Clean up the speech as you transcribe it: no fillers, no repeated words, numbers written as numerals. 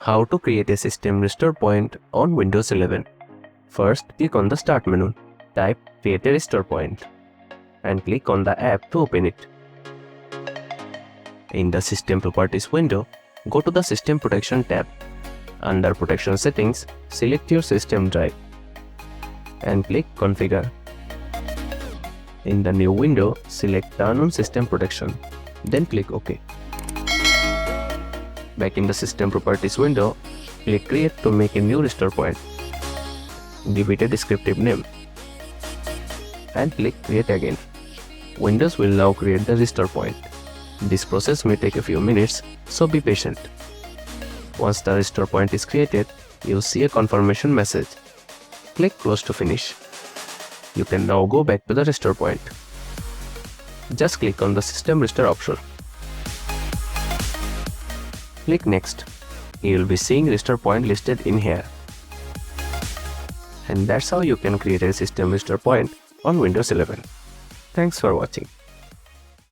How to create a system restore point on Windows 11. First, click on the Start menu. Type Create a Restore Point and click on the app to open it. In the System Properties window, go to the System Protection tab. Under Protection Settings, select your system drive and click Configure. In the new window, select Turn on System Protection, then click OK. Back in the System Properties window, click Create to make a new restore point. Give it a descriptive name and click Create again. Windows will now create the restore point. This process may take a few minutes, so be patient. Once the restore point is created, you'll see a confirmation message. Click Close to finish. You can now go back to the restore point. Just click on the System Restore option. Click Next. You'll be seeing restore point listed in here. And that's how you can create a system restore point on Windows 11. Thanks for watching.